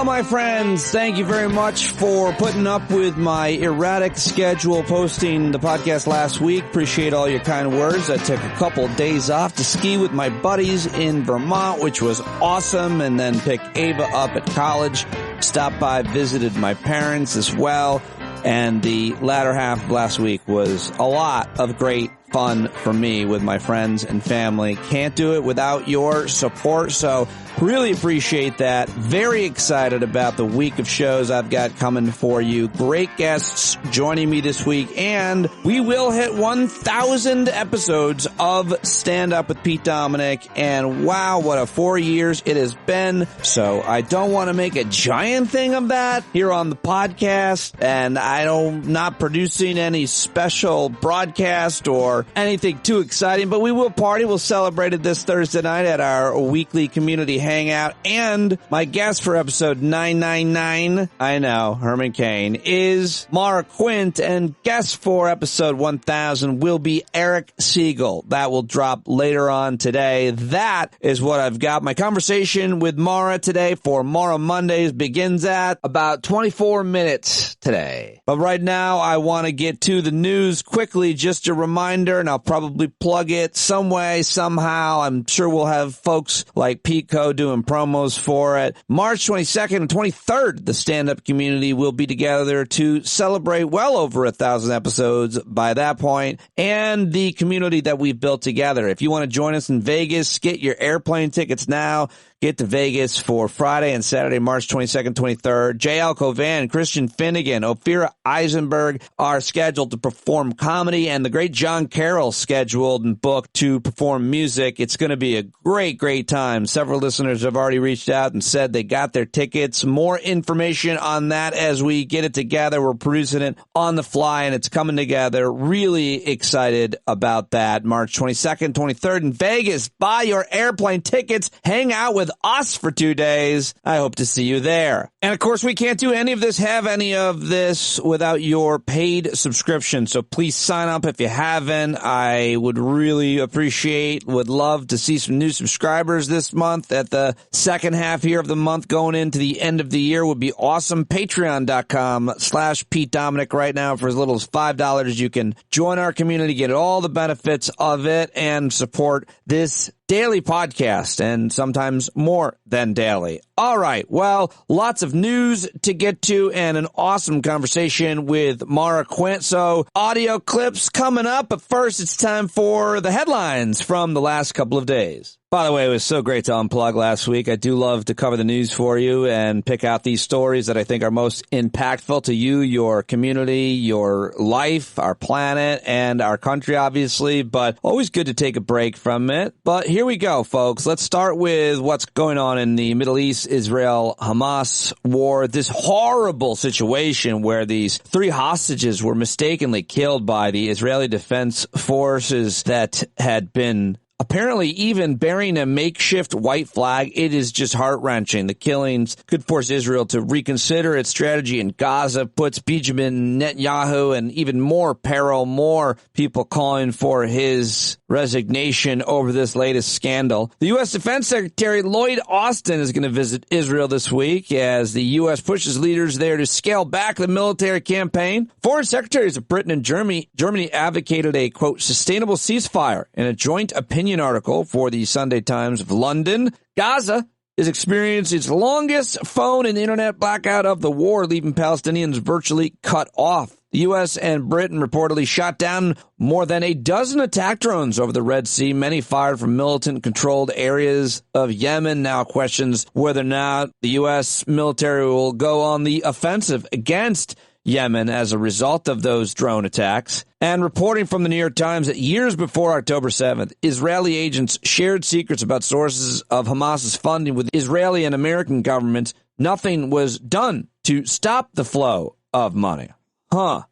Well, my friends, thank you very much for putting up with my erratic schedule posting the podcast last week. Appreciate all your kind words. I took a couple days off to ski with my buddies in Vermont, which was awesome, and then picked Ava up at college. Stopped by, visited my parents as well, and the latter half of last week was a lot of great fun for me with my friends and family. Can't do it without your support, so really appreciate that. Very excited about the week of shows I've got coming for you. Great guests joining me this week, and we will hit 1,000 episodes of Stand Up with Pete Dominic, and wow, what a 4 years it has been. So I don't want to make a giant thing of that here on the podcast, and I'm not producing any special broadcast or anything too exciting, but we will party. We'll celebrate it this Thursday night at our weekly community hangout. And my guest for episode 999, I know, Herman Cain, is Maura Quint, and guest for episode 1000 will be Eric Siegel. That will drop later on today. That is what I've got. My conversation with Maura today for Maura Mondays begins at about 24 minutes today. But right now, I want to get to the news quickly. Just a reminder, and I'll probably plug it some way, somehow. I'm sure we'll have folks like Pico doing promos for it. March 22nd and 23rd, the stand-up community will be together to celebrate well over 1,000 episodes by that point, and the community that we've built together. If you want to join us in Vegas, get your airplane tickets now. Get to Vegas for Friday and Saturday, March 22nd, 23rd. J.L. Covan, Christian Finnegan, Ophira Eisenberg are scheduled to perform comedy, and the great Jon Carroll scheduled and booked to perform music. It's going to be a great, great time. Several listeners have already reached out and said they got their tickets. More information on that as we get it together. We're producing it on the fly, and it's coming together. Really excited about that. March 22nd, 23rd in Vegas. Buy your airplane tickets. Hang out with us for 2 days. I hope to see you there. And of course, we can't do any of this, have any of this without your paid subscription. So please sign up if you haven't. I would really appreciate, would love to see some new subscribers this month at the second half here of the month going into the end of the year would be awesome. Patreon.com/Pete Dominic right now for as little as $5. You can join our community, get all the benefits of it, and support this daily podcast, and sometimes more than daily. All right. Well, lots of news to get to and an awesome conversation with Maura Quint. So audio clips coming up, but first it's time for the headlines from the last couple of days. By the way, it was so great to unplug last week. I do love to cover the news for you and pick out these stories that I think are most impactful to you, your community, your life, our planet, and our country, obviously, but always good to take a break from it. But here we go, folks. Let's start with what's going on in the Middle East, Israel-Hamas war. This horrible situation where these 3 hostages were mistakenly killed by the Israeli Defense Forces that had been apparently even bearing a makeshift white flag. It is just heart-wrenching. The killings could force Israel to reconsider its strategy in Gaza, puts Benjamin Netanyahu in even more peril, more people calling for his resignation over this latest scandal. The U.S. Defense Secretary Lloyd Austin is going to visit Israel this week as the U.S. pushes leaders there to scale back the military campaign. Foreign secretaries of Britain and Germany advocated a, quote, sustainable ceasefire in a joint opinion article for the Sunday Times of London. Gaza is experiencing its longest phone and internet blackout of the war, leaving Palestinians virtually cut off. The U.S. and Britain reportedly shot down more than a dozen attack drones over the Red Sea, many fired from militant-controlled areas of Yemen. Now questions whether or not the U.S. military will go on the offensive against Yemen as a result of those drone attacks. And reporting from the New York Times that years before October 7th, Israeli agents shared secrets about sources of Hamas's funding with Israeli and American governments. Nothing was done to stop the flow of money. I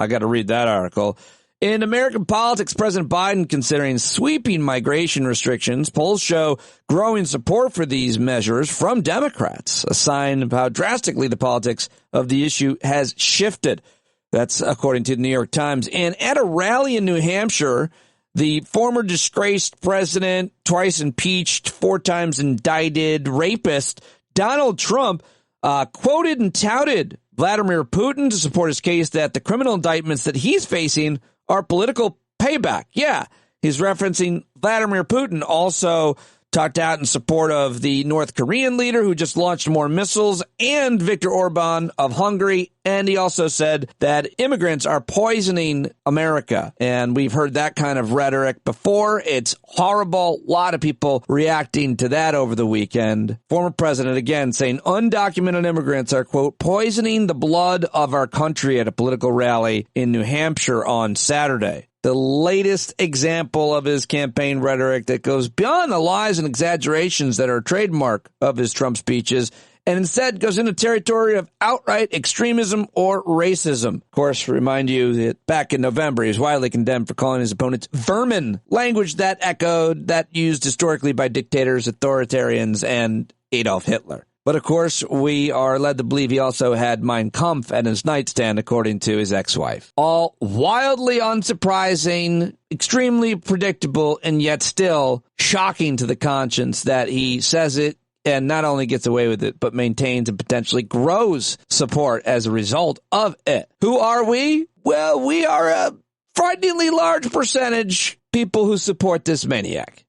got to read that article. In American politics, President Biden considering sweeping migration restrictions. Polls show growing support for these measures from Democrats, a sign of how drastically the politics of the issue has shifted. That's according to the New York Times. And at a rally in New Hampshire, the former disgraced president, twice impeached, 4 times indicted rapist, Donald Trump quoted and touted Vladimir Putin to support his case that the criminal indictments that he's facing are political payback. Yeah, he's referencing Vladimir Putin. Also talked out in support of the North Korean leader who just launched more missiles and Viktor Orban of Hungary. And he also said that immigrants are poisoning America. And we've heard that kind of rhetoric before. It's horrible. A lot of people reacting to that over the weekend. Former president, again, saying undocumented immigrants are, quote, poisoning the blood of our country at a political rally in New Hampshire on Saturday. The latest example of his campaign rhetoric that goes beyond the lies and exaggerations that are a trademark of his Trump speeches and instead goes into territory of outright extremism or racism. Of course, remind you that back in November, he was widely condemned for calling his opponents vermin, language that echoed that used historically by dictators, authoritarians, and Adolf Hitler. But of course, we are led to believe he also had Mein Kampf at his nightstand, according to his ex-wife. All wildly unsurprising, extremely predictable, and yet still shocking to the conscience that he says it and not only gets away with it, but maintains and potentially grows support as a result of it. Who are we? Well, we are a frighteningly large percentage people who support this maniac.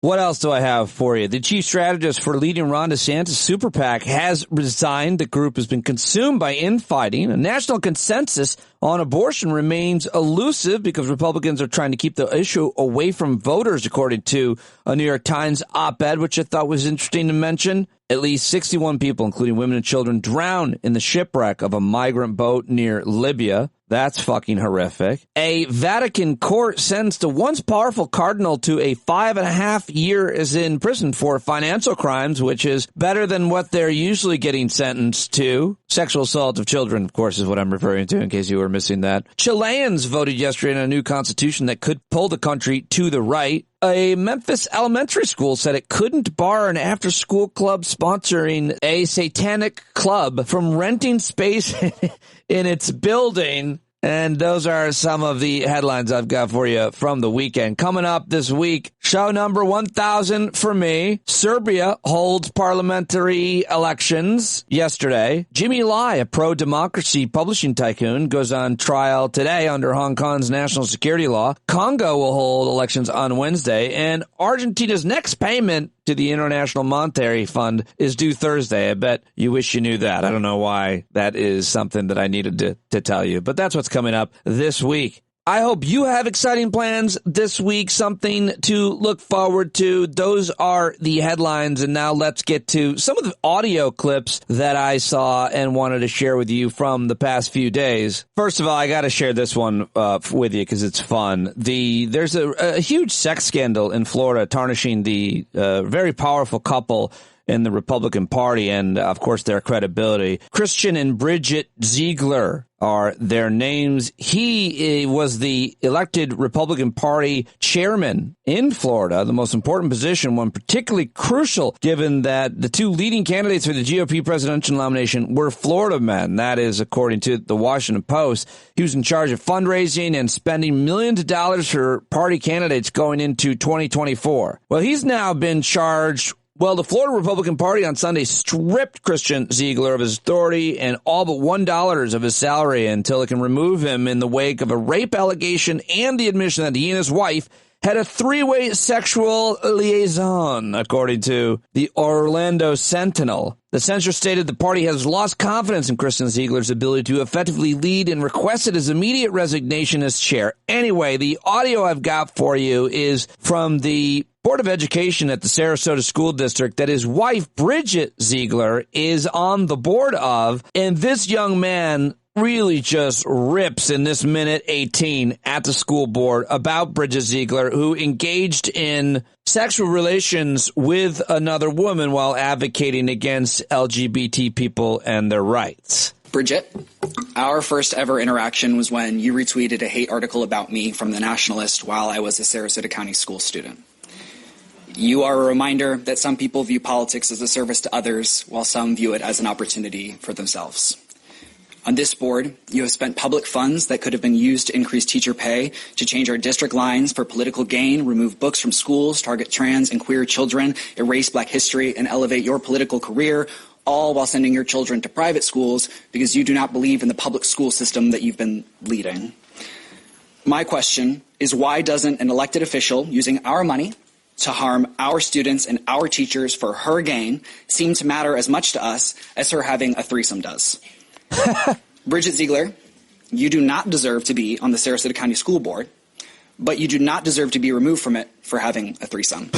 What else do I have for you? The chief strategist for leading Ron DeSantis' super PAC has resigned. The group has been consumed by infighting. A national consensus on abortion remains elusive because Republicans are trying to keep the issue away from voters, according to a New York Times op-ed, which I thought was interesting to mention. At least 61 people, including women and children, drowned in the shipwreck of a migrant boat near Libya. That's fucking horrific. A Vatican court sentenced a once powerful cardinal to a 5.5 years in prison for financial crimes, which is better than what they're usually getting sentenced to. Sexual assault of children, of course, is what I'm referring to, in case you were missing that. Chileans voted yesterday on a new constitution that could pull the country to the right. A Memphis elementary school said it couldn't bar an after-school club sponsoring a satanic club from renting space in its building. And those are some of the headlines I've got for you from the weekend. Coming up this week, show number 1,000 for me. Serbia holds parliamentary elections yesterday. Jimmy Lai, a pro-democracy publishing tycoon, goes on trial today under Hong Kong's national security law. Congo will hold elections on Wednesday. And Argentina's next payment to the International Monetary Fund is due Thursday. I bet you wish you knew that. I don't know why that is something that I needed to tell you, but that's what's coming up this week. I hope you have exciting plans this week, something to look forward to. Those are the headlines. And now let's get to some of the audio clips that I saw and wanted to share with you from the past few days. First of all, I got to share this one with you because it's fun. There's a huge sex scandal in Florida tarnishing the very powerful couple in the Republican Party and, of course, their credibility. Christian and Bridget Ziegler are their names. He was the elected Republican Party chairman in Florida, the most important position, one particularly crucial given that the two leading candidates for the GOP presidential nomination were Florida men. That is, according to the Washington Post. He was in charge of fundraising and spending millions of dollars for party candidates going into 2024. Well, he's now been charged. Well, the Florida Republican Party on Sunday stripped Christian Ziegler of his authority and all but $1 of his salary until it can remove him in the wake of a rape allegation and the admission that he and his wife had a three-way sexual liaison, according to the Orlando Sentinel. The censor stated the party has lost confidence in Christian Ziegler's ability to effectively lead and requested his immediate resignation as chair. Anyway, the audio I've got for you is from the Board of Education at the Sarasota School District that his wife, Bridget Ziegler, is on the board of. And this young man really just rips in this minute 18 at the school board about Bridget Ziegler, who engaged in sexual relations with another woman while advocating against LGBT people and their rights. Bridget, our first ever interaction was when you retweeted a hate article about me from The Nationalist while I was a Sarasota County school student. You are a reminder that some people view politics as a service to others, while some view it as an opportunity for themselves. On this board, you have spent public funds that could have been used to increase teacher pay, to change our district lines for political gain, remove books from schools, target trans and queer children, erase black history, and elevate your political career, all while sending your children to private schools because you do not believe in the public school system that you've been leading. My question is, why doesn't an elected official using our money to harm our students and our teachers for her gain seem to matter as much to us as her having a threesome does? Bridget Ziegler, you do not deserve to be on the Sarasota County School Board, but you do not deserve to be removed from it for having a threesome.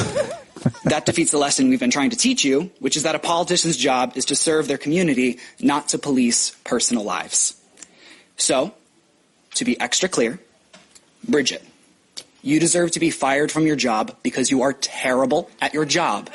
That defeats the lesson we've been trying to teach you, which is that a politician's job is to serve their community, not to police personal lives. So, to be extra clear, Bridget, you deserve to be fired from your job because you are terrible at your job,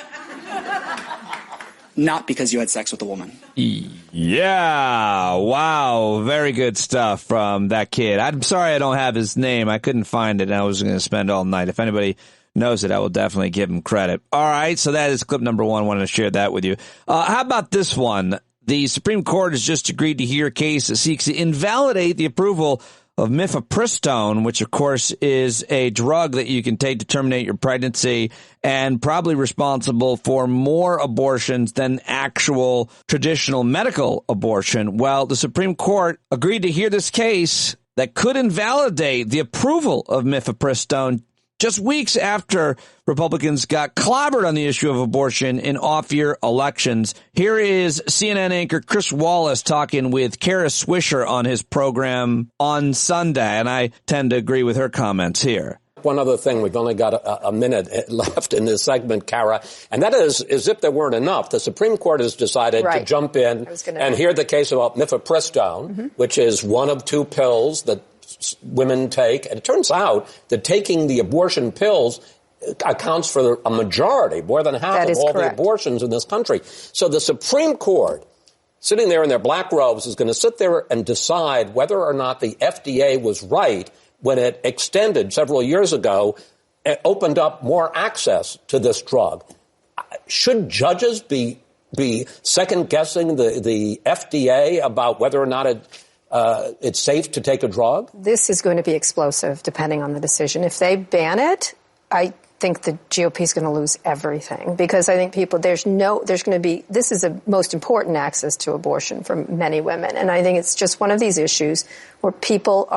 not because you had sex with a woman. Yeah, wow, very good stuff from that kid. I'm sorry I don't have his name. I couldn't find it, and I was going to spend all night. If anybody knows it, I will definitely give him credit. All right, so that is clip number one. I wanted to share that with you. How about this one? The Supreme Court has just agreed to hear a case that seeks to invalidate the approval of mifepristone, which, of course, is a drug that you can take to terminate your pregnancy and probably responsible for more abortions than actual traditional medical abortion. Well, the Supreme Court agreed to hear this case that could invalidate the approval of mifepristone just weeks after Republicans got clobbered on the issue of abortion in off-year elections. Here is CNN anchor Chris Wallace talking with Kara Swisher on his program on Sunday, and I tend to agree with her comments here. One other thing, we've only got a minute left in this segment, Kara, and that is, as if there weren't enough, the Supreme Court has decided to jump in and hear the case about mifepristone, which is one of two pills that women take. And it turns out that taking the abortion pills accounts for a majority, more than half of all the abortions in this country. So the Supreme Court, sitting there in their black robes, is going to sit there and decide whether or not the FDA was right when it extended several years ago, it opened up more access to this drug. Should judges be second-guessing the FDA about whether or not it's safe to take a drug? This is going to be explosive, depending on the decision. If they ban it, I think the GOP is going to lose everything, because I think this is the most important access to abortion for many women. And I think it's just one of these issues where people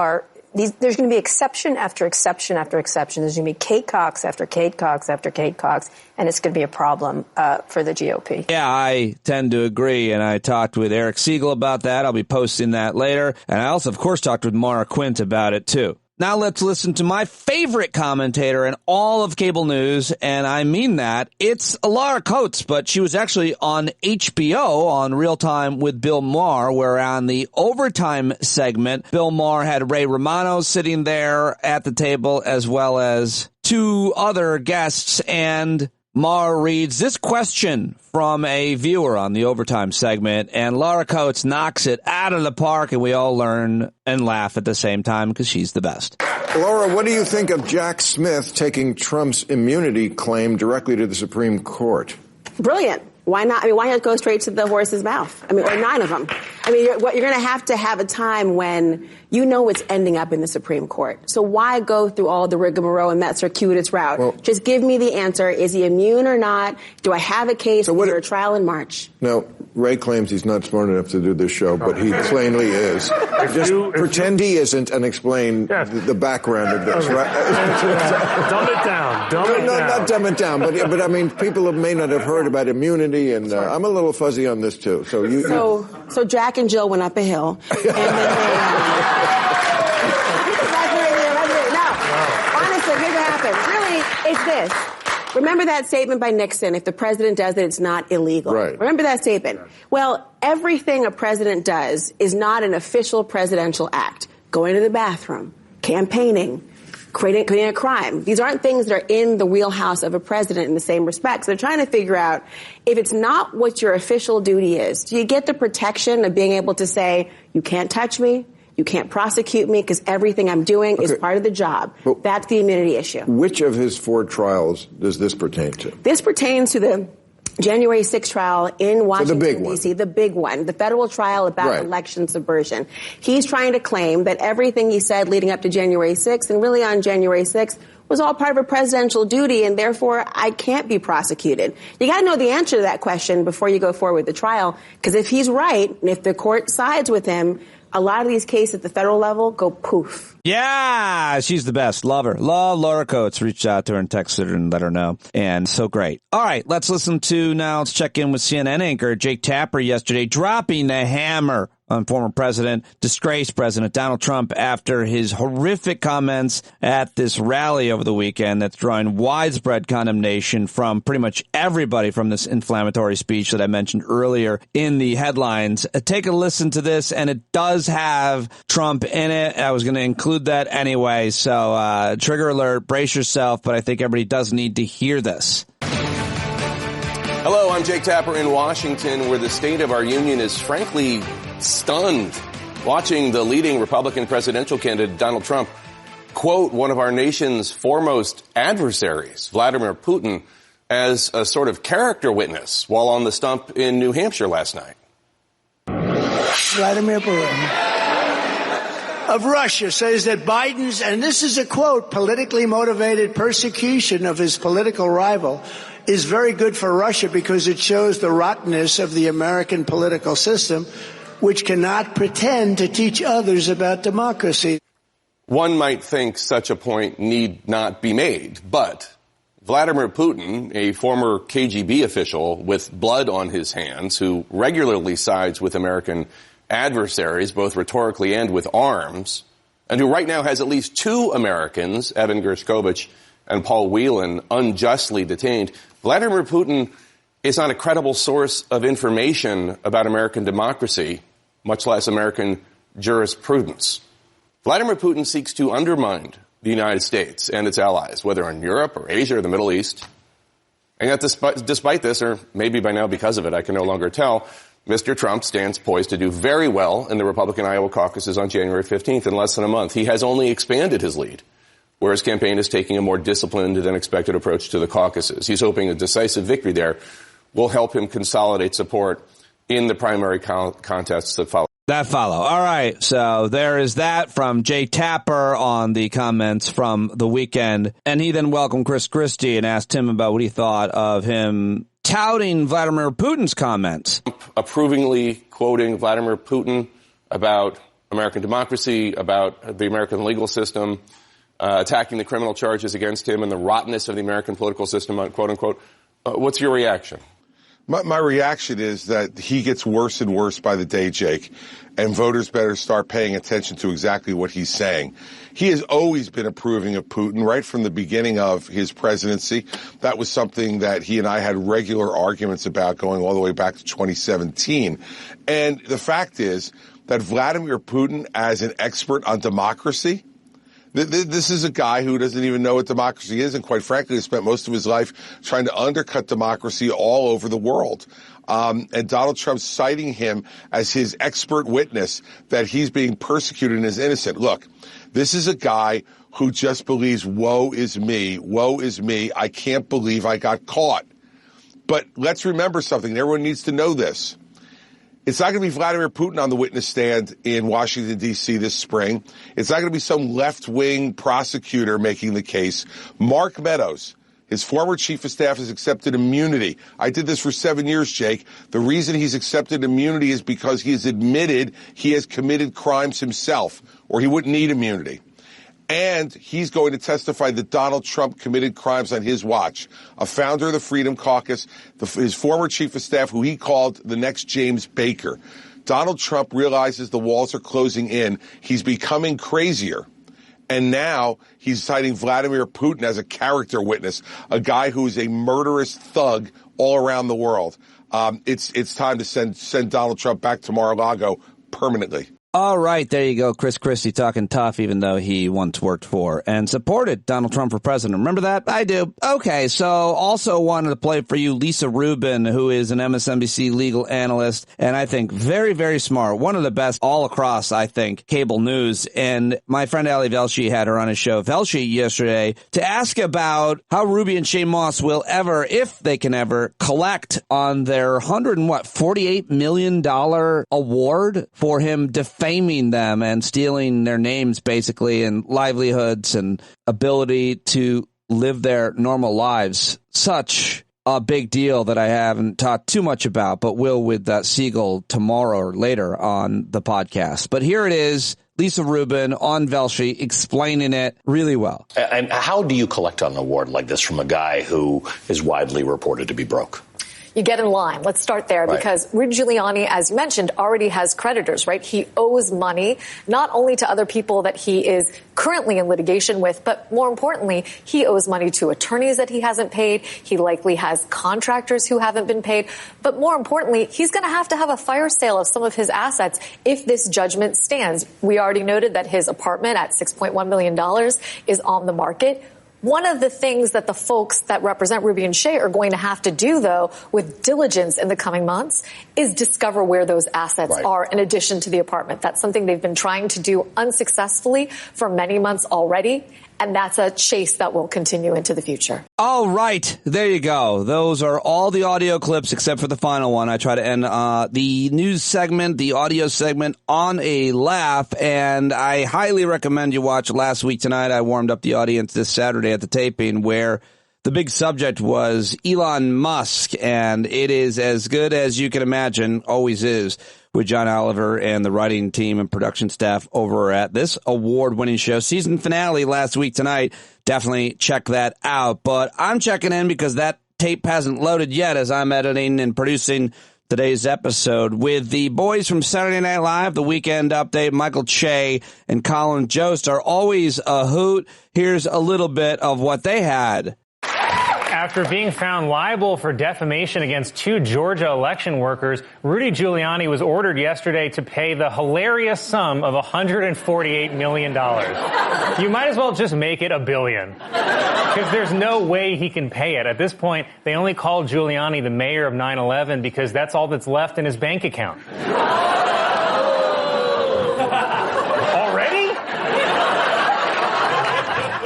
there's going to be exception after exception after exception. There's going to be Kate Cox after Kate Cox after Kate Cox, and it's going to be a problem for the GOP. Yeah, I tend to agree, and I talked with Eric Siegel about that. I'll be posting that later. And I also, of course, talked with Maura Quint about it, too. Now let's listen to my favorite commentator in all of cable news, and I mean that. It's Laura Coates, but she was actually on HBO on Real Time with Bill Maher, where on the overtime segment, Bill Maher had Ray Romano sitting there at the table, as well as two other guests, and Maher reads this question from a viewer on the overtime segment, and Laura Coates knocks it out of the park, and we all learn and laugh at the same time because she's the best. Laura, what do you think of Jack Smith taking Trump's immunity claim directly to the Supreme Court? Brilliant. Why not? I mean, why not go straight to the horse's mouth? I mean, or 9 of them. I mean, you're going to have a time when you know it's ending up in the Supreme Court. So why go through all the rigmarole and that circuitous route? Well, just give me the answer. Is he immune or not? Do I have a case for a trial in March? Now, Ray claims he's not smart enough to do this show, but he plainly is. Just pretend he isn't and explain the background of this, right? Dumb it down. Not dumb it down, but I mean, people may not have heard about immunity. And I'm a little fuzzy on this too. So Jack and Jill went up a hill, and then honestly, here's what happened. Really, it's this. Remember that statement by Nixon: "If the president does it, it's not illegal." Right. Remember that statement. Well, everything a president does is not an official presidential act. Going to the bathroom, campaigning, creating a crime. These aren't things that are in the wheelhouse of a president in the same respect. So they're trying to figure out, if it's not what your official duty is, do you get the protection of being able to say, you can't touch me, you can't prosecute me, because everything I'm doing is part of the job? But that's the immunity issue. Which of his 4 trials does this pertain to? This pertains to the January 6th trial in Washington, D.C., the big one, the federal trial about election subversion. He's trying to claim that everything he said leading up to January 6th and really on January 6th was all part of a presidential duty, and therefore I can't be prosecuted. You got to know the answer to that question before you go forward with the trial, because if he's right, and if the court sides with him, a lot of these cases at the federal level go poof. Yeah, she's the best. Love her. Love Laura Coates. Reached out to her and texted her and let her know. And so great. All right, let's check in with CNN anchor Jake Tapper yesterday, dropping the hammer on former disgraced President Donald Trump after his horrific comments at this rally over the weekend that's drawing widespread condemnation from pretty much everybody from this inflammatory speech that I mentioned earlier in the headlines. Take a listen to this, and it does have Trump in it. I was going to include that anyway, so trigger alert, brace yourself, but I think everybody does need to hear this. Hello, I'm Jake Tapper in Washington, where the state of our union is frankly stunned watching the leading Republican presidential candidate, Donald Trump, quote one of our nation's foremost adversaries, Vladimir Putin, as a sort of character witness while on the stump in New Hampshire last night. Vladimir Putin of Russia says that Biden's, and this is a quote, politically motivated persecution of his political rival is very good for Russia because it shows the rottenness of the American political system, which cannot pretend to teach others about democracy. One might think such a point need not be made, but Vladimir Putin, a former KGB official with blood on his hands, who regularly sides with American adversaries, both rhetorically and with arms, and who right now has at least two Americans, Evan Gershkovich and Paul Whelan, unjustly detained, Vladimir Putin is not a credible source of information about American democracy, much less American jurisprudence. Vladimir Putin seeks to undermine the United States and its allies, whether in Europe or Asia or the Middle East. And yet, despite this, or maybe by now because of it, I can no longer tell, Mr. Trump stands poised to do very well in the Republican Iowa caucuses on January 15th in less than a month. He has only expanded his lead, where his campaign is taking a more disciplined than expected approach to the caucuses. He's hoping a decisive victory there will help him consolidate support in the primary contests that follow. All right. So there is that from Jay Tapper on the comments from the weekend. And he then welcomed Chris Christie and asked him about what he thought of him touting Vladimir Putin's comments. Approvingly quoting Vladimir Putin about American democracy, about the American legal system, attacking the criminal charges against him and the rottenness of the American political system, quote unquote. What's your reaction? My reaction is that he gets worse and worse by the day, Jake, and voters better start paying attention to exactly what he's saying. He has always been approving of Putin right from the beginning of his presidency. That was something that he and I had regular arguments about going all the way back to 2017. And the fact is that Vladimir Putin, as an expert on democracy, this is a guy who doesn't even know what democracy is, and quite frankly has spent most of his life trying to undercut democracy all over the world. And Donald Trump citing him as his expert witness that he's being persecuted and is innocent. Look, this is a guy who just believes, woe is me, I can't believe I got caught. But let's remember something, and everyone needs to know this. It's not going to be Vladimir Putin on the witness stand in Washington, D.C. this spring. It's not going to be some left-wing prosecutor making the case. Mark Meadows, his former chief of staff, has accepted immunity. I did this for 7 years, Jake. The reason he's accepted immunity is because he has admitted he has committed crimes himself, or he wouldn't need immunity. And he's going to testify that Donald Trump committed crimes on his watch. A founder of the Freedom Caucus, his former chief of staff, who he called the next James Baker. Donald Trump realizes the walls are closing in. He's becoming crazier. And now he's citing Vladimir Putin as a character witness, a guy who is a murderous thug all around the world. It's time to send Donald Trump back to Mar-a-Lago permanently. All right, there you go. Chris Christie talking tough, even though he once worked for and supported Donald Trump for president. Remember that? I do. Okay, so also wanted to play for you Lisa Rubin, who is an MSNBC legal analyst, and I think very, very smart. One of the best all across, I think, cable news. And my friend Ali Velshi had her on his show, Velshi, yesterday to ask about how Ruby and Shane Moss will ever, if they can ever, collect on their $48 million award for him defending defaming them and stealing their names, basically, and livelihoods and ability to live their normal lives. Such a big deal that I haven't talked too much about, but will with Siegel tomorrow or later on the podcast. But here it is, Lisa Rubin on Velshi explaining it really well. And how do you collect on an award like this from a guy who is widely reported to be broke? You get in line. Let's start there, because Rudy Giuliani, as you mentioned, already has creditors, right? He owes money not only to other people that he is currently in litigation with, but more importantly, he owes money to attorneys that he hasn't paid. He likely has contractors who haven't been paid. But more importantly, he's going to have a fire sale of some of his assets if this judgment stands. We already noted that his apartment at $6.1 million is on the market. One of the things that the folks that represent Ruby and Shea are going to have to do, though, with diligence in the coming months, is discover where those assets are in addition to the apartment. That's something they've been trying to do unsuccessfully for many months already. And that's a chase that will continue into the future. All right. There you go. Those are all the audio clips except for the final one. I try to end the news segment, the audio segment, on a laugh. And I highly recommend you watch Last Week Tonight. I warmed up the audience this Saturday at the taping, where the big subject was Elon Musk. And it is as good as you can imagine, always is, with John Oliver and the writing team and production staff over at this award-winning show. Season finale Last Week Tonight. Definitely check that out. But I'm checking in because that tape hasn't loaded yet as I'm editing and producing today's episode with the boys from Saturday Night Live, The Weekend Update. Michael Che and Colin Jost are always a hoot. Here's a little bit of what they had. After being found liable for defamation against 2 Georgia election workers, Rudy Giuliani was ordered yesterday to pay the hilarious sum of $148 million. You might as well just make it $1 billion, because there's no way he can pay it. At this point, they only call Giuliani the mayor of 9/11 because that's all that's left in his bank account.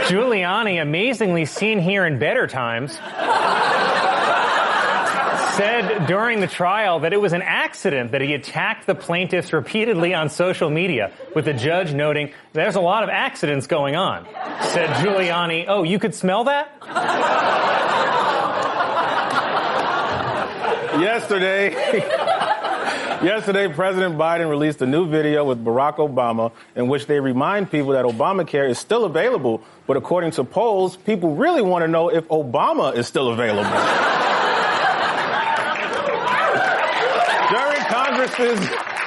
Giuliani, amazingly seen here in better times, said during the trial that it was an accident that he attacked the plaintiffs repeatedly on social media, with the judge noting, there's a lot of accidents going on. Said Giuliani, oh, you could smell that? Yesterday, President Biden released a new video with Barack Obama in which they remind people that Obamacare is still available. But according to polls, people really want to know if Obama is still available.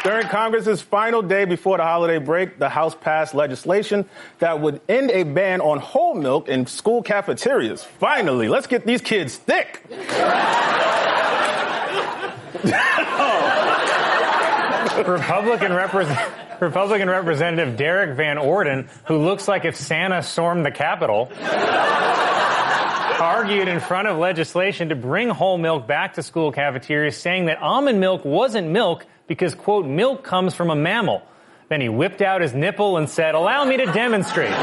During Congress's final day before the holiday break, the House passed legislation that would end a ban on whole milk in school cafeterias. Finally, let's get these kids thick. Republican Representative Derek Van Orden, who looks like if Santa stormed the Capitol, argued in front of legislation to bring whole milk back to school cafeterias, saying that almond milk wasn't milk because, quote, milk comes from a mammal. Then he whipped out his nipple and said, allow me to demonstrate.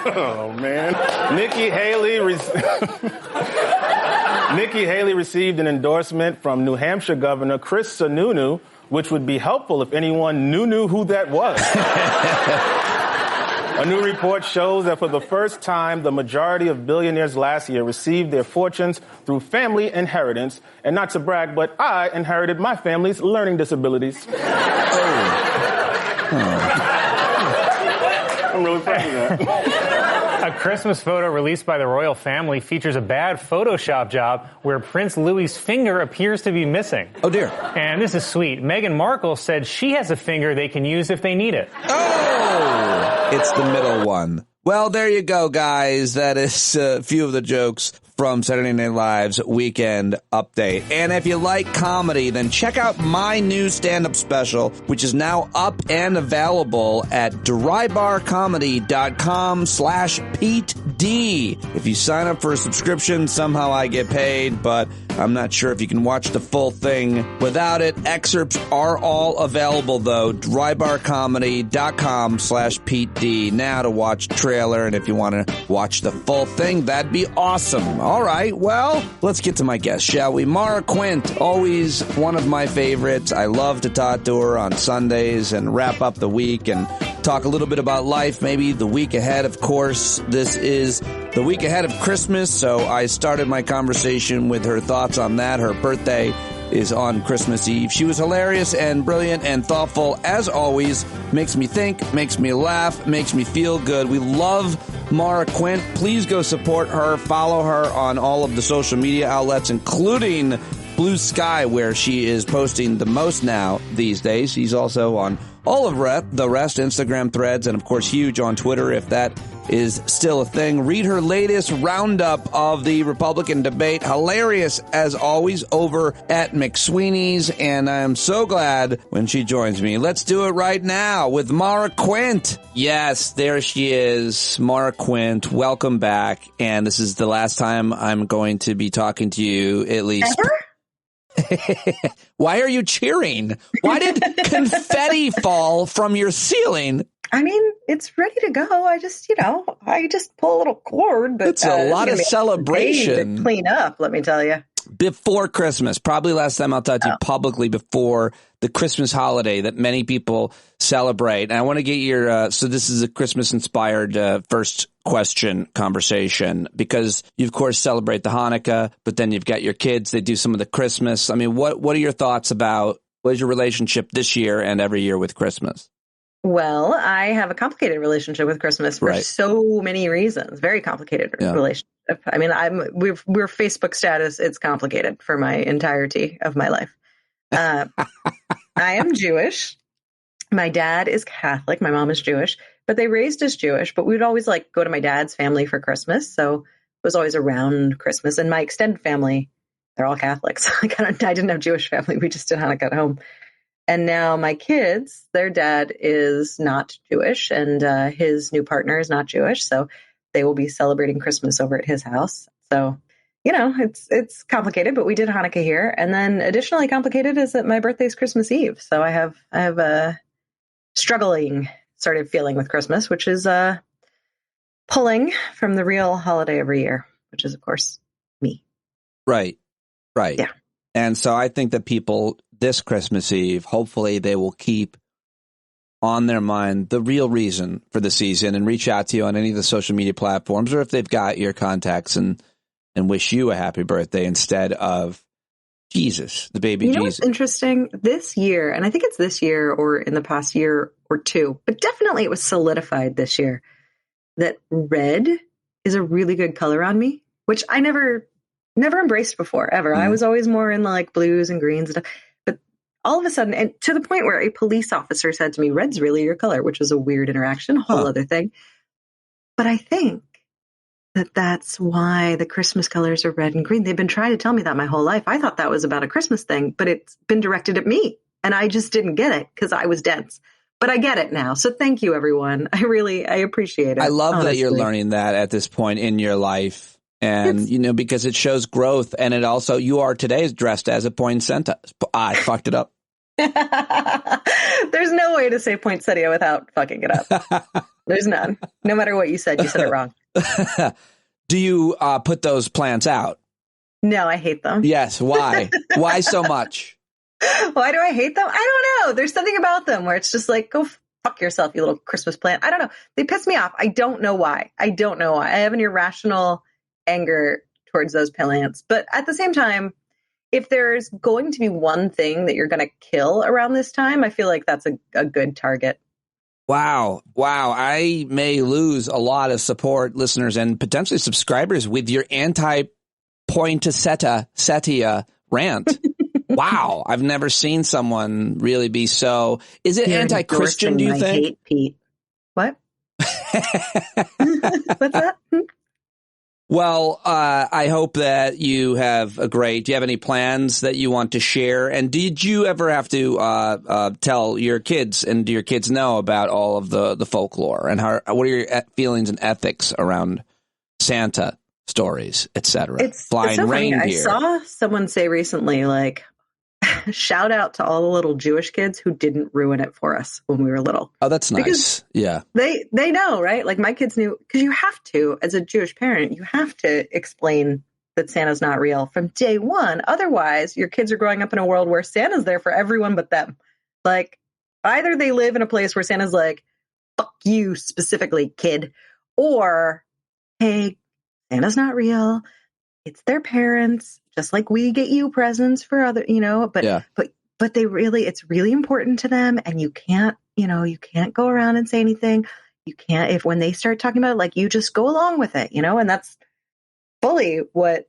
Oh, man. Nikki Haley received an endorsement from New Hampshire Governor Chris Sununu, which would be helpful if anyone knew who that was. A new report shows that for the first time, the majority of billionaires last year received their fortunes through family inheritance. And not to brag, but I inherited my family's learning disabilities. I'm really proud of that. A Christmas photo released by the royal family features a bad Photoshop job where Prince Louis's finger appears to be missing. Oh, dear. And this is sweet. Meghan Markle said she has a finger they can use if they need it. Oh! It's the middle one. Well, there you go, guys. That is a few of the jokes from Saturday Night Live's Weekend Update. And if you like comedy, then check out my new stand-up special, which is now up and available at drybarcomedy.com/Pete D. If you sign up for a subscription, somehow I get paid, but I'm not sure if you can watch the full thing without it. Excerpts are all available, though. drybarcomedy.com/Pete D. Now to watch trailer, and if you want to watch the full thing, that'd be awesome. All right, well, let's get to my guest, shall we? Maura Quint, always one of my favorites. I love to talk to her on Sundays and wrap up the week and talk a little bit about life, maybe the week ahead. Of course, this is the week ahead of Christmas, so I started my conversation with her thoughts on that. Her birthday is on Christmas Eve. She was hilarious and brilliant and thoughtful, as always. Makes me think, makes me laugh, makes me feel good. We love Maura Quint. Please go support her. Follow her on all of the social media outlets, including Blue Sky, where she is posting the most now these days. She's also on all of the rest, Instagram, Threads, and of course huge on Twitter, if that is still a thing. Read her latest roundup of the Republican debate. Hilarious, as always, over at McSweeney's, and I'm so glad when she joins me. Let's do it right now with Maura Quint. Yes, there she is, Maura Quint. Welcome back, and this is the last time I'm going to be talking to you, at least. Ever? Why are you cheering? Why did confetti fall from your ceiling? I mean, it's ready to go. I just pull a little cord. But it's a lot of celebration. To clean up, let me tell you. Before Christmas, probably last time I'll talk to you publicly before the Christmas holiday that many people celebrate. And I want to get your, so this is a Christmas-inspired first question conversation, because you, of course, celebrate the Hanukkah, but then you've got your kids. They do some of the Christmas. I mean, what are your thoughts about, what is your relationship this year and every year with Christmas? Well, I have a complicated relationship with Christmas for so many reasons. Very complicated relationship. I mean, we're Facebook status. It's complicated for my entirety of my life. I am Jewish. My dad is Catholic. My mom is Jewish, but they raised us Jewish. But we would always go to my dad's family for Christmas. So it was always around Christmas. And my extended family, they're all Catholics. I didn't have Jewish family. We just did Hanukkah at home. And now my kids, their dad is not Jewish, and his new partner is not Jewish. So they will be celebrating Christmas over at his house. So, it's complicated, but we did Hanukkah here. And then additionally complicated is that my birthday is Christmas Eve. So I have a struggling sort of feeling with Christmas, which is pulling from the real holiday every year, which is, of course, me. Right. Yeah. And so I think that people this Christmas Eve, hopefully they will keep on their mind the real reason for the season and reach out to you on any of the social media platforms, or if they've got your contacts, and wish you a happy birthday instead of Jesus, the baby Jesus. What's interesting? This year, and I think it's this year or in the past year or two, but definitely it was solidified this year, that red is a really good color on me, which I never embraced before, ever. I was always more in blues and greens and stuff. But all of a sudden, and to the point where a police officer said to me, red's really your color, which was a weird interaction, a whole other thing. But I think that that's why the Christmas colors are red and green. They've been trying to tell me that my whole life. I thought that was about a Christmas thing, but it's been directed at me. And I just didn't get it because I was dense. But I get it now. So thank you, everyone. I appreciate it. I love that you're learning that at this point in your life. And, because it shows growth. And it also, you are today dressed as a poinsettia. I fucked it up. There's no way to say poinsettia without fucking it up. There's none. No matter what you said it wrong. Do you put those plants out? No, I hate them. Yes. Why? Why so much? Why do I hate them? I don't know. There's something about them where it's just go fuck yourself, you little Christmas plant. I don't know. They piss me off. I don't know why. I have an irrational anger towards those plants. But at the same time, if there's going to be one thing that you're going to kill around this time, I feel like that's a good target. Wow. I may lose a lot of support, listeners, and potentially subscribers with your anti-poinsettia rant. Wow. I've never seen someone really be so. Is it anti-Christian, do you think? Hate Pete. What? What's that? Well, I hope that you have do you have any plans that you want to share? And did you ever have to tell your kids, and do your kids know about all of the folklore, and what are your feelings and ethics around Santa stories, etc. It's Flying so funny. reindeer. I saw someone say recently, like, shout out to all the little Jewish kids who didn't ruin it for us when we were little. Oh, that's nice. Because yeah. They know, right? Like my kids knew, because you have to, as a Jewish parent, you have to explain that Santa's not real from day one. Otherwise, your kids are growing up in a world where Santa's there for everyone but them. Like, either they live in a place where Santa's like, fuck you specifically, kid, or, hey, Santa's not real. It's their parents, just like we get you presents for other, but they really, it's really important to them. And you can't go around and say anything. You can't, if when they start talking about it, like, you just go along with it, and that's fully what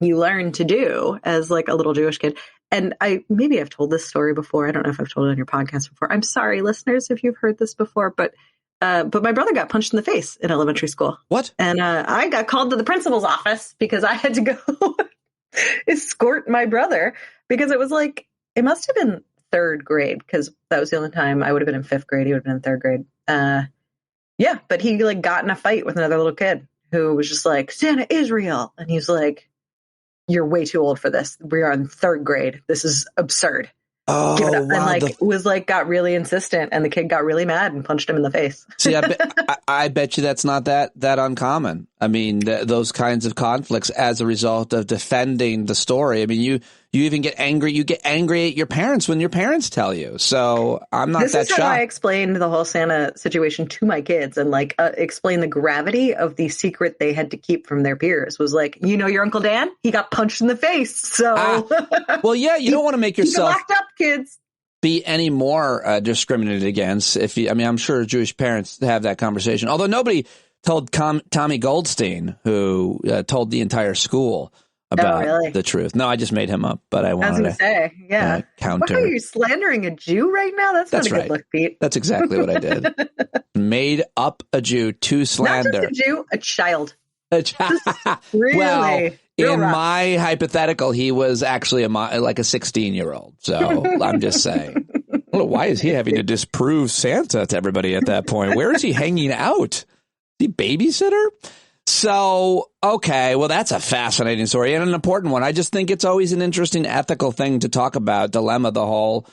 you learn to do as like a little Jewish kid. And maybe I've told this story before. I don't know if I've told it on your podcast before. I'm sorry, listeners, if you've heard this before, but my brother got punched in the face in elementary school. What? And I got called to the principal's office because I had to go escort my brother, because it was like, it must have been third grade, because that was the only time I would have been in fifth grade. He would have been in third grade. Yeah, but he like got in a fight with another little kid who was just like, Santa is real. And he's like, you're way too old for this. We are in third grade. This is absurd. Oh, give it up. wow. And got really insistent, and the kid got really mad and punched him in the face. See, I bet you that's not that uncommon. I mean, those kinds of conflicts as a result of defending the story. I mean, you even get angry. You get angry at your parents when your parents tell you. So I'm not that shocked. This is how I explained the whole Santa situation to my kids, and like explain the gravity of the secret they had to keep from their peers. Was like, your Uncle Dan, he got punched in the face. So, well, yeah, you don't want to make yourself locked up, kids. Be any more discriminated against. I'm sure Jewish parents have that conversation. Although nobody told Tommy Goldstein, who told the entire school about the truth. No, I just made him up, but I wanted to say, yeah. Counter. What, are you slandering a Jew right now? That's not a good look, Pete. That's exactly what I did. Made up a Jew to slander. Not just a Jew, a child. Really? Well, in my hypothetical, he was actually like a 16-year-old. So I'm just saying. Well, why is he having to disprove Santa to everybody at that point? Where is he hanging out? Is he babysitter? So, okay, well, that's a fascinating story and an important one. I just think it's always an interesting ethical thing to talk about, dilemma, the whole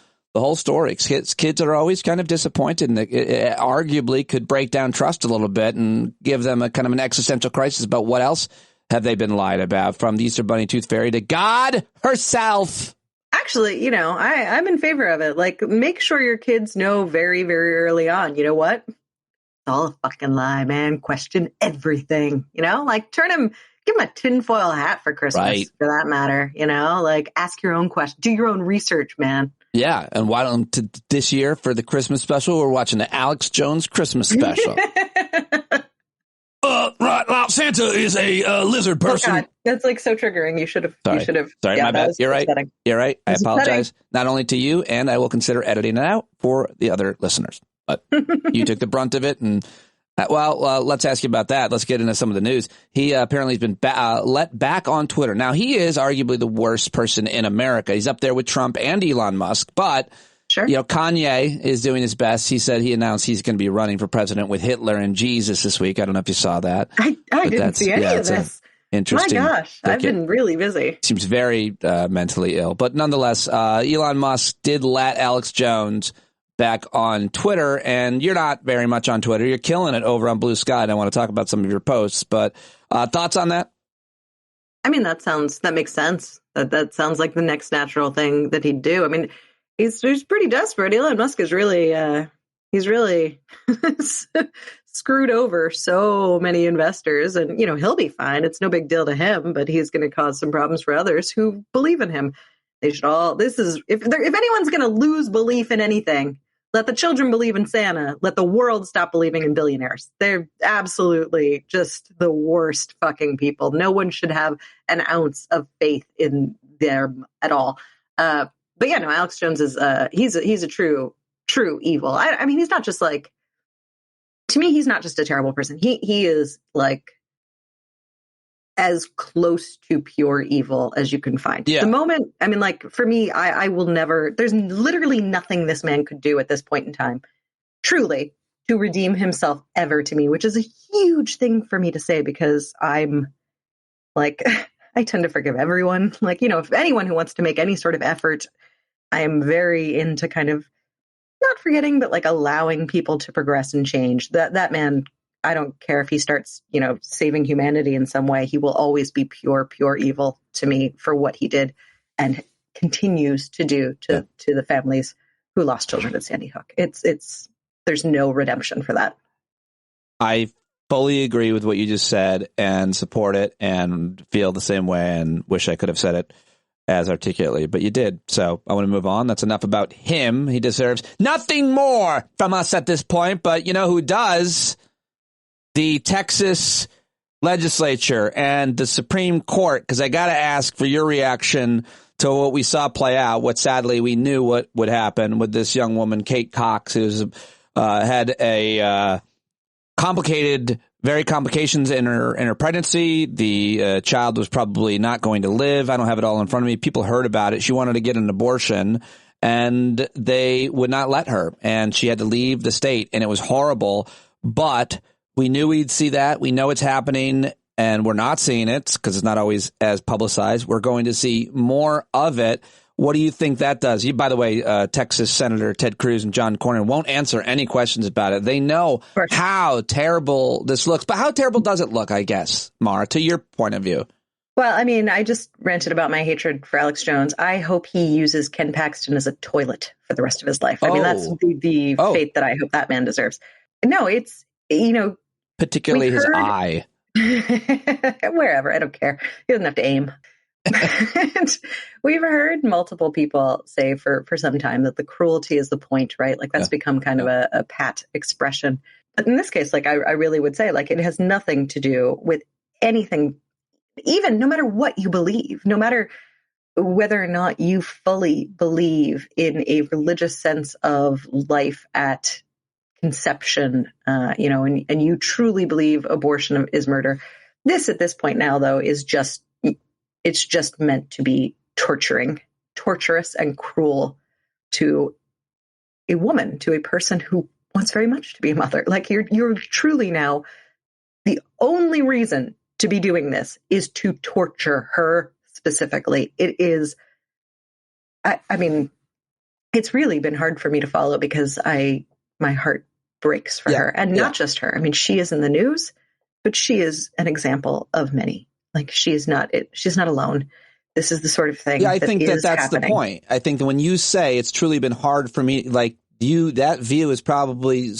story. Kids are always kind of disappointed, and it arguably could break down trust a little bit and give them a kind of an existential crisis about what else have they been lied about, from the Easter Bunny Tooth Fairy to God herself. Actually, I'm in favor of it. Like, make sure your kids know very, very early on, you know what? It's all a fucking lie, man. Question everything, like give him a tinfoil hat for Christmas, for that matter, like ask your own questions, do your own research, man. Yeah. And why don't this year for the Christmas special, we're watching the Alex Jones Christmas special. Right now, Santa is a lizard person. Oh God, that's like so triggering. You should have. Sorry, yeah, my bad. You're right. Upsetting. You're right. I apologize, not only to you, and I will consider editing it out for the other listeners. But you took the brunt of it, and let's ask you about that. Let's get into some of the news. He apparently has been let back on Twitter. Now, he is arguably the worst person in America. He's up there with Trump and Elon Musk, but. Sure. Kanye is doing his best. He announced he's going to be running for president with Hitler and Jesus this week. I don't know if you saw that. I didn't see any of this. Interesting. My gosh, I've been really busy. Seems very mentally ill. But nonetheless, Elon Musk did let Alex Jones back on Twitter, and you're not very much on Twitter. You're killing it over on Blue Sky, and I want to talk about some of your posts. But thoughts on that? I mean, that makes sense. That sounds like the next natural thing that he'd do. I mean, he's pretty desperate. Elon Musk is really screwed over so many investors, and he'll be fine. It's no big deal to him, but he's going to cause some problems for others who believe in him. They should all. If anyone's going to lose belief in anything, let the children believe in Santa. Let the world stop believing in billionaires. They're absolutely just the worst fucking people. No one should have an ounce of faith in them at all. But yeah, no, Alex Jones is he's a true evil. I mean, he's not just like, to me, he's not just a terrible person. He is like as close to pure evil as you can find. Yeah. The moment, I mean, like for me, I will never, there's literally nothing this man could do at this point in time, truly, to redeem himself ever to me, which is a huge thing for me to say because I'm like, I tend to forgive everyone. Like, if anyone who wants to make any sort of effort, I am very into kind of not forgetting, but like allowing people to progress and change. That man, I don't care if he starts, saving humanity in some way. He will always be pure evil to me for what he did and continues to do to the families who lost children at Sandy Hook. There's no redemption for that. I fully agree with what you just said and support it and feel the same way and wish I could have said it as articulately, but you did. So I want to move on. That's enough about him. He deserves nothing more from us at this point, but you know who does? The Texas legislature and the Supreme Court, because I got to ask for your reaction to what we saw play out, what sadly we knew what would happen with this young woman, Kate Cox, who's had a complications in her pregnancy. The child was probably not going to live. I don't have it all in front of me. People heard about it. She wanted to get an abortion and they would not let her. And she had to leave the state and it was horrible. But we knew we'd see that. We know it's happening and we're not seeing it because it's not always as publicized. We're going to see more of it. What do you think that does? By the way, Texas Senator Ted Cruz and John Cornyn won't answer any questions about it. They know how terrible this looks. But how terrible does it look, I guess, Maura, to your point of view? Well, I mean, I just ranted about my hatred for Alex Jones. I hope he uses Ken Paxton as a toilet for the rest of his life. I mean, that's the fate that I hope that man deserves. No, it's, particularly his eye. Wherever, I don't care. He doesn't have to aim. And we've heard multiple people say for some time that the cruelty is the point, right? Like that's become kind of a pat expression. But in this case, like I really would say, like it has nothing to do with anything, even no matter what you believe, no matter whether or not you fully believe in a religious sense of life at conception, and you truly believe abortion is murder. This at this point now, though, is just meant to be torturous and cruel to a woman, to a person who wants very much to be a mother. Like you're truly now, the only reason to be doing this is to torture her specifically. It is, I mean, it's really been hard for me to follow because my heart breaks for her, and not just her. I mean, she is in the news, but she is an example of many. Like she's not alone. This is the sort of thing. Yeah, I think that's happening. The point. I think that when you say it's truly been hard for me, like that view is probably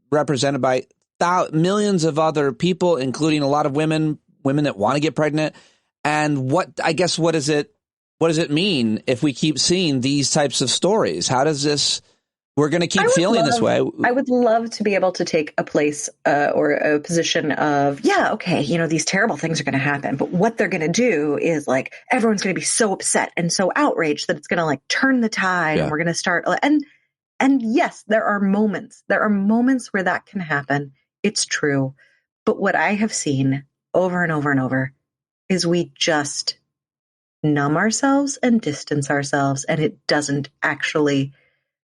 represented by millions of other people, including a lot of women that want to get pregnant. And what does it mean if we keep seeing these types of stories? How does this? We're going to keep feeling this way. I would love to be able to take a place or a position of, these terrible things are going to happen. But what they're going to do is like everyone's going to be so upset and so outraged that it's going to like turn the tide and we're going to start. And yes, there are moments where that can happen. It's true. But what I have seen over and over and over is we just numb ourselves and distance ourselves. And it doesn't actually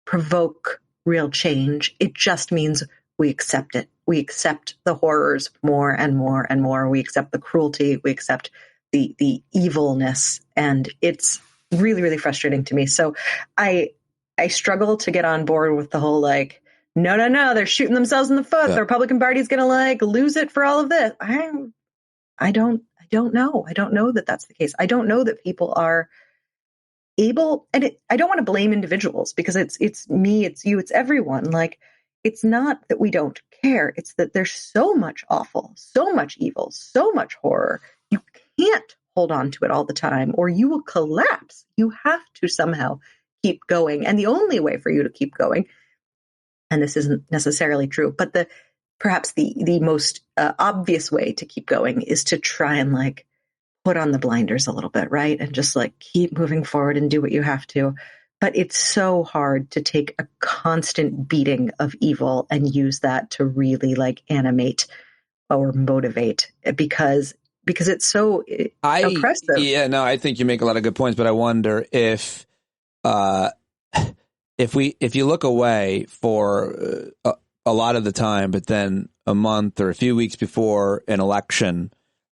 provoke real change. It just means we accept it. We accept the horrors more and more and more. We accept the cruelty. We accept the evilness. And it's really, really frustrating to me. So I struggle to get on board with the whole like, no, they're shooting themselves in the foot. The Republican Party's going to like lose it for all of this. I don't know. I don't know that that's the case. I don't know that people are able, and I don't want to blame individuals because it's me, it's you, it's everyone. Like, it's not that we don't care. It's that there's so much awful, so much evil, so much horror. You can't hold on to it all the time or you will collapse. You have to somehow keep going. And the only way for you to keep going, and this isn't necessarily true, but perhaps the most obvious way to keep going is to try and like put on the blinders a little bit, right? And just like keep moving forward and do what you have to. But it's so hard to take a constant beating of evil and use that to really like animate or motivate because it's so oppressive. Yeah, no, I think you make a lot of good points, but I wonder if you look away for a lot of the time, but then a month or a few weeks before an election,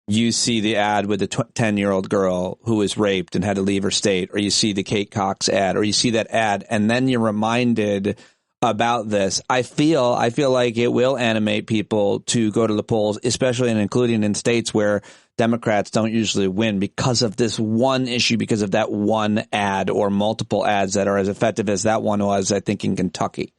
you see the ad with the 10-year-old girl who was raped and had to leave her state, or you see the Kate Cox ad, or you see that ad, and then you're reminded about this. I feel like it will animate people to go to the polls, especially and including in states where Democrats don't usually win because of this one issue, because of that one ad or multiple ads that are as effective as that one was, I think, in Kentucky.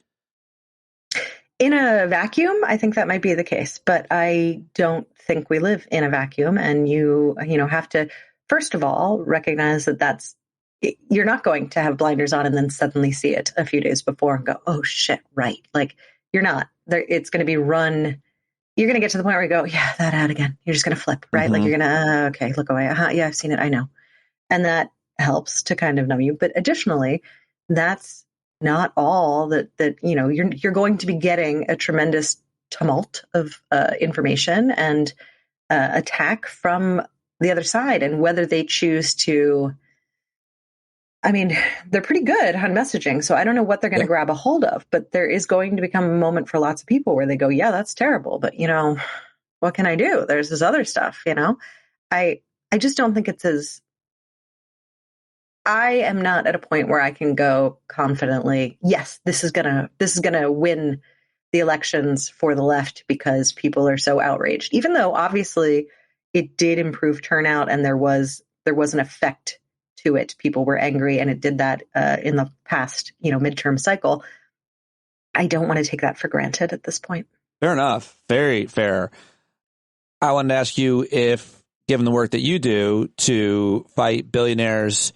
In a vacuum, I think that might be the case, but I don't think we live in a vacuum. And you have to, first of all, recognize that you're not going to have blinders on and then suddenly see it a few days before and go, oh shit, right. Like you're not there. It's going to be run. You're going to get to the point where you go, yeah, that ad again. You're just going to flip, right? Mm-hmm. Like you're going to, okay, look away. Yeah, I've seen it. I know. And that helps to kind of numb you. But additionally, that's not all that you're going to be getting a tremendous tumult of information and attack from the other side. And whether they choose to, they're pretty good on messaging. So I don't know what they're going to grab a hold of, but there is going to become a moment for lots of people where they go, yeah, that's terrible. But, what can I do? There's this other stuff, I just don't think it's as, I am not at a point where I can go confidently, yes, this is gonna win the elections for the left because people are so outraged. Even though obviously it did improve turnout and there was an effect to it. People were angry and it did that in the past, midterm cycle. I don't want to take that for granted at this point. Fair enough. Very fair. I wanted to ask you if, given the work that you do to fight billionaires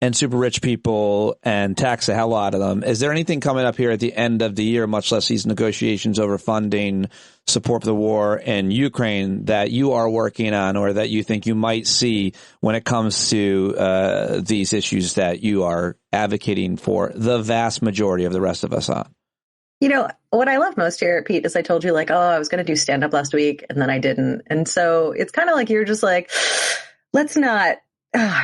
and super rich people and tax the hell out of them, is there anything coming up here at the end of the year, much less these negotiations over funding, support for the war in Ukraine, that you are working on or that you think you might see when it comes to these issues that you are advocating for the vast majority of the rest of us on? What I love most here, Pete, is I told you I was going to do stand up last week and then I didn't. And so it's kind of like you're just like, let's not.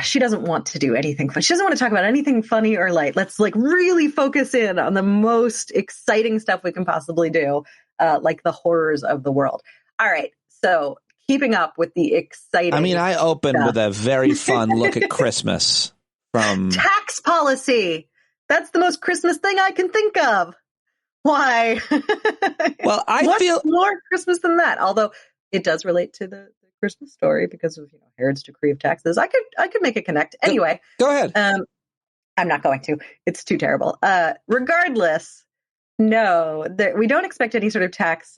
She doesn't want to do anything fun. She doesn't want to talk about anything funny or light. Let's really focus in on the most exciting stuff we can possibly do, like the horrors of the world. All right. So keeping up with the exciting I opened stuff. With a very fun look at Christmas from tax policy. That's the most Christmas thing I can think of. Why? Well, I feel more Christmas than that. Although it does relate to the Christmas Story because of Herod's decree of taxes. I could make it connect. Anyway, go ahead. I'm not going to. It's too terrible. Regardless, no, we don't expect any sort of tax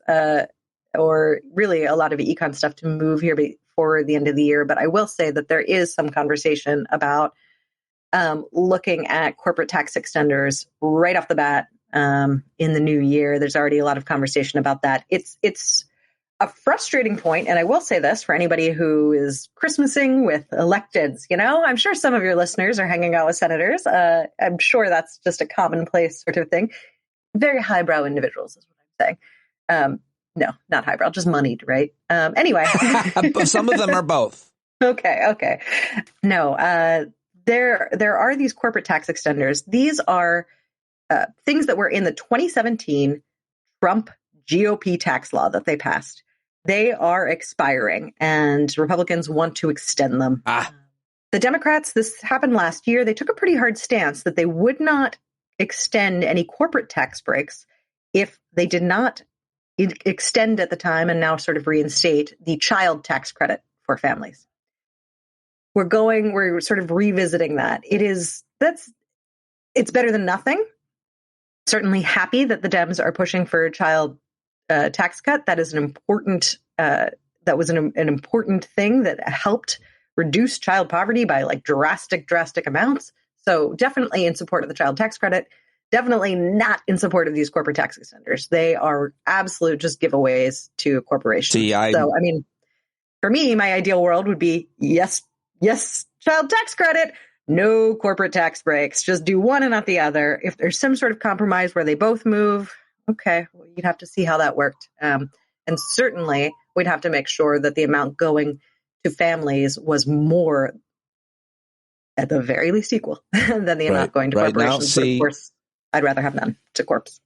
or really a lot of econ stuff to move here before the end of the year. But I will say that there is some conversation about looking at corporate tax extenders right off the bat in the new year. There's already a lot of conversation about that. It's a frustrating point, and I will say this for anybody who is Christmasing with electeds, I'm sure some of your listeners are hanging out with senators. I'm sure that's just a commonplace sort of thing. Very highbrow individuals is what I'm saying. No, not highbrow, just moneyed, right? Anyway. Some of them are both. Okay. No, there are these corporate tax extenders. These are things that were in the 2017 Trump GOP tax law that they passed. They are expiring and Republicans want to extend them. The Democrats, this happened last year, they took a pretty hard stance that they would not extend any corporate tax breaks if they did not extend at the time and now sort of reinstate the child tax credit for families. We're sort of revisiting that. It's better than nothing. Certainly happy that the Dems are pushing for a child tax cut. That is an important. That was an important thing that helped reduce child poverty by drastic amounts. So definitely in support of the child tax credit. Definitely not in support of these corporate tax extenders. They are absolute just giveaways to corporations. For me, my ideal world would be yes, child tax credit. No corporate tax breaks. Just do one and not the other. If there's some sort of compromise where they both move, okay, well, you'd have to see how that worked. And certainly, we'd have to make sure that the amount going to families was more, at the very least, equal than the amount going to corporations. But of course, I'd rather have none to corps.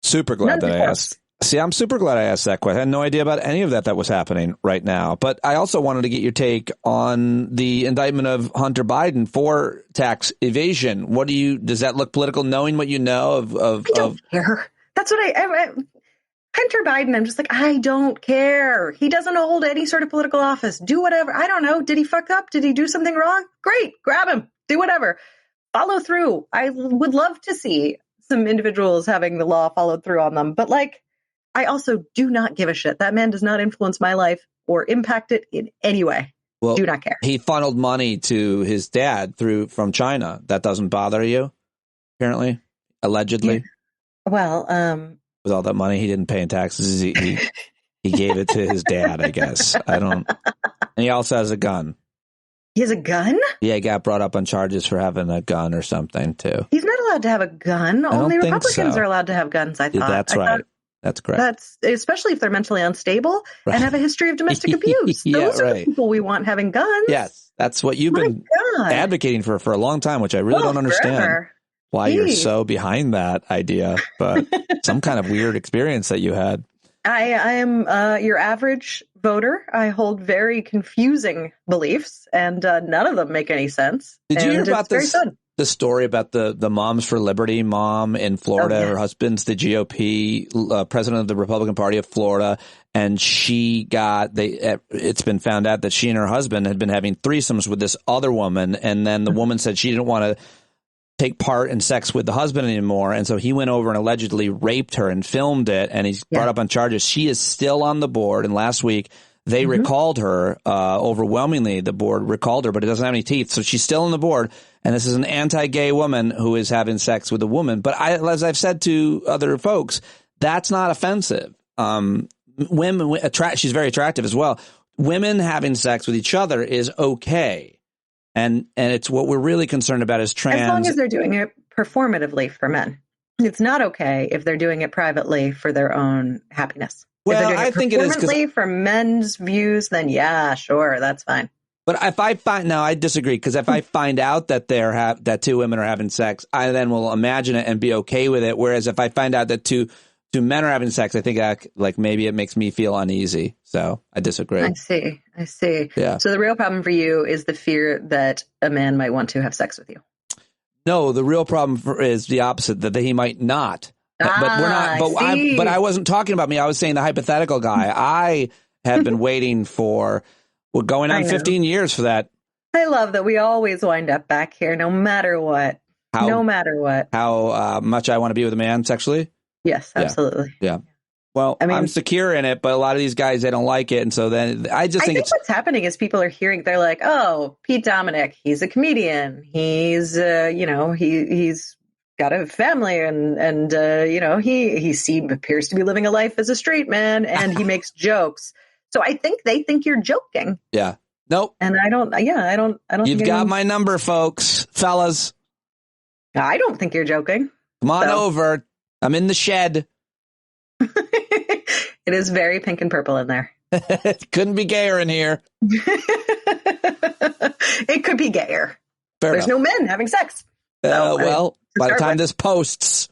Super glad that I asked. See, I'm super glad I asked that question. I had no idea about any of that was happening right now. But I also wanted to get your take on the indictment of Hunter Biden for tax evasion. Does that look political, knowing what you know I don't care. That's what Hunter Biden, I'm just like, I don't care. He doesn't hold any sort of political office. Do whatever. I don't know. Did he fuck up? Did he do something wrong? Great. Grab him. Do whatever. Follow through. I would love to see some individuals having the law followed through on them. But I also do not give a shit. That man does not influence my life or impact it in any way. Well, do not care. He funneled money to his dad from China. That doesn't bother you, apparently, allegedly. Yeah. Well, with all that money he didn't pay in taxes, he gave it to his dad, I guess. And he also has a gun. He has a gun? Yeah, he got brought up on charges for having a gun or something, too. He's not allowed to have a gun. Only Republicans are allowed to have guns, I thought. That's right. That's correct. That's especially if they're mentally unstable and have a history of domestic abuse. Those are the people we want having guns. Yes, that's what you've been advocating for a long time, which I really don't understand why you're so behind that idea. But some kind of weird experience that you had. I am your average voter. I hold very confusing beliefs, and none of them make any sense. Did you hear about the story about the Moms for Liberty mom in Florida? Her husband's the GOP president of the Republican Party of Florida, and it's been found out that she and her husband had been having threesomes with this other woman, and then the woman said she didn't want to take part in sex with the husband anymore, and so he went over and allegedly raped her and filmed it, and he's brought up on charges. She is still on the board, and last week they recalled her. Overwhelmingly, the board recalled her, but it doesn't have any teeth, so she's still on the board. And this is an anti-gay woman who is having sex with a woman. But as I've said to other folks, that's not offensive. She's very attractive as well. Women having sex with each other is okay. And it's what we're really concerned about is trans. As long as they're doing it performatively for men. It's not okay if they're doing it privately for their own happiness. Well, I think it is performatively for men's views, then yeah, sure, that's fine. But if I disagree, because if I find out that that two women are having sex, I then will imagine it and be okay with it. Whereas if I find out that two men are having sex, I think maybe it makes me feel uneasy. So I disagree. I see. Yeah. So the real problem for you is the fear that a man might want to have sex with you. No, the real problem is the opposite, that he might not. But we're not. But I wasn't talking about me. I was saying the hypothetical guy. I have been waiting for. We're going on 15 years for that. I love that we always wind up back here, no matter what. No matter what. How much I want to be with a man sexually? Yes, absolutely. Yeah. Well, I'm secure in it, but a lot of these guys, they don't like it. And so then I think what's happening is people are hearing, they're like, oh, Pete Dominic, he's a comedian. He's, he's got a family and he appears to be living a life as a straight man and he makes jokes. So I think they think you're joking. Yeah. Nope. And I don't. You've got my number, folks, fellas. I don't think you're joking. Come on over. I'm in the shed. It is very pink and purple in there. Couldn't be gayer in here. It could be gayer. There's no men having sex. By the time this posts.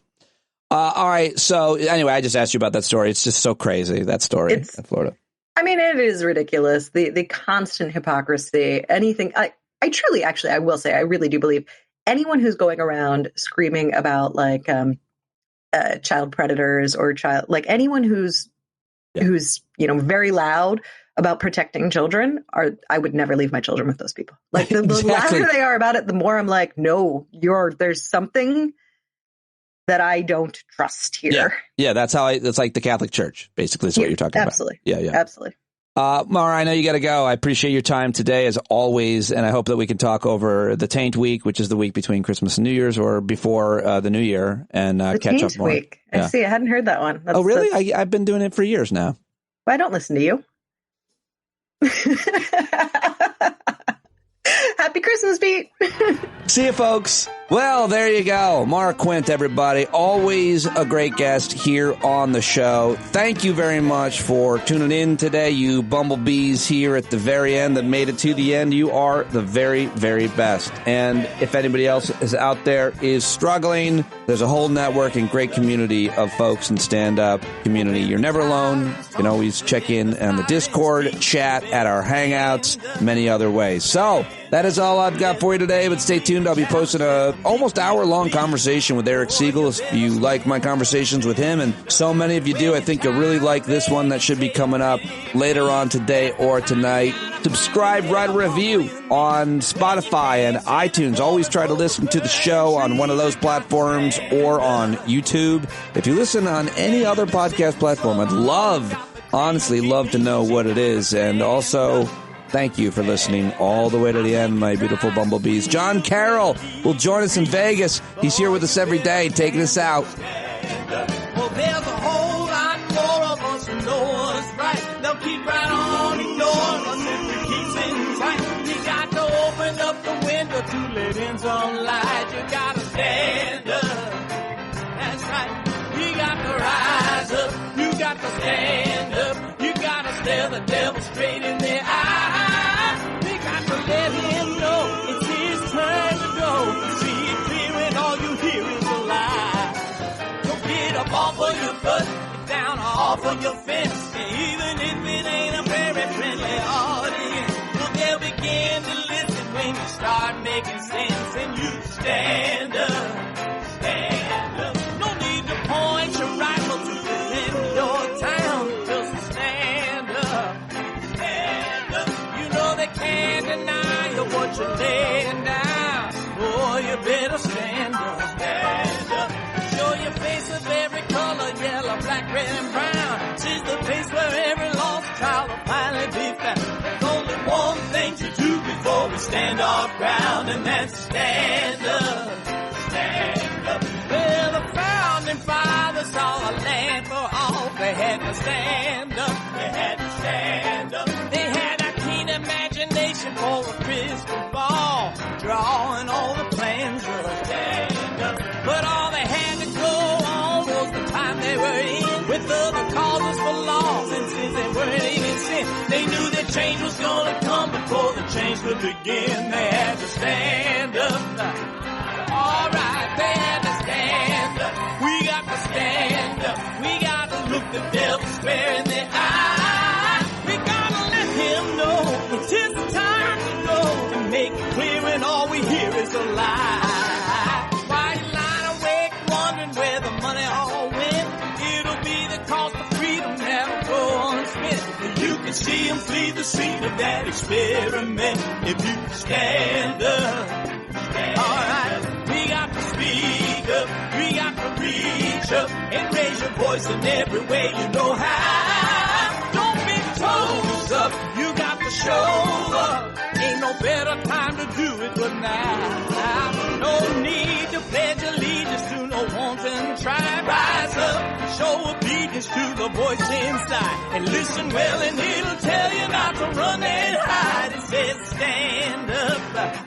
All right. So anyway, I just asked you about that story. It's just so crazy, that story in Florida. I mean, it is ridiculous. The constant hypocrisy, anything. I truly, actually, I will say, I really do believe anyone who's going around screaming about child predators or anyone who's very loud about protecting children I would never leave my children with those people. Like the louder they are about it, the more I'm like, no, there's something that I don't trust here. Yeah, that's how it's like the Catholic Church, basically, is what you're talking absolutely. about. Yeah. Absolutely. Maura, I know you got to go. I appreciate your time today, as always, and I hope that we can talk over the Taint Week, which is the week between Christmas and New Year's, or before the New Year, and catch up more. Week. Yeah. I see. I hadn't heard that one. Oh, really? I've been doing it for years now. Well, I don't listen to you. Happy Christmas, Pete. See you, folks. Well, there you go. Maura Quint, everybody. Always a great guest here on the show. Thank you very much for tuning in today, you bumblebees here at the very end that made it to the end. You are the very, very best. And if anybody else is out there is struggling, there's a whole network and great community of folks in stand-up community. You're never alone. You can always check in on the Discord, chat at our Hangouts, many other ways. So, that is all I've got for you today, but stay tuned. I'll be posting a almost hour-long conversation with Eric Siegel. If you like my conversations with him, and so many of you do, I think you'll really like this one that should be coming up later on today or tonight. Subscribe, write a review on Spotify and iTunes. Always try to listen to the show on one of those platforms or on YouTube. If you listen on any other podcast platform, I'd honestly love to know what it is. And also, thank you for listening all the way to the end, my beautiful bumblebees. Jon Carroll will join us in Vegas. He's here with us every day, taking us out. Well, there's a whole lot more of us who know us right. They'll keep right on ignoring us if we keep sitting tight. You got to open up the window to let in some light. You got to stand up. That's right. You got to rise up. You got to stand up. You got to stare the devil straight in the eye. Let him know it's his turn to go. See it clear and all you hear is a lie. Don't get up off of your butt, get down off of your fence. And even if it ain't a very friendly audience, well, they'll begin to listen when you start making sense. And you stand up, stand up. No need to point your rifle to defend your town. Just stand up, stand up. You know they can't deny what you're laying down. Oh, you better stand up, stand up. Show your face of every color, yellow, black, red, and brown. She's the place where every lost child will finally be found. There's only one thing to do before we stand our ground, and that's stand up, stand up. Well, the founding fathers saw a land for all. They had to stand up, they had to stand up. They had a keen imagination for a crystal ball, drawing all the plans of stand up. But all they had to go on was the time they were in, with other causes for laws, and since they weren't even sin, they knew that change was gonna come before the change could begin. They had to stand up. All right, they had to stand up. We got to stand up. We got to look the devil square in the eye. We gotta let him know it's his time to go, and make it clear when all we hear is a lie. Why you lying awake wondering where the money all went? It'll be the cost of freedom that'll go unspent. You can see him flee the scene of that experiment if you stand up. Alright, we got to speak up, we got to reach up, and raise your voice in every way you know how. Don't be toes up, you got to show up. Ain't no better time to do it but now. No need to pledge allegiance to no wanton tribe. Rise up, show obedience to the voice inside, and listen well and it'll tell you not to run and hide. It says stand up.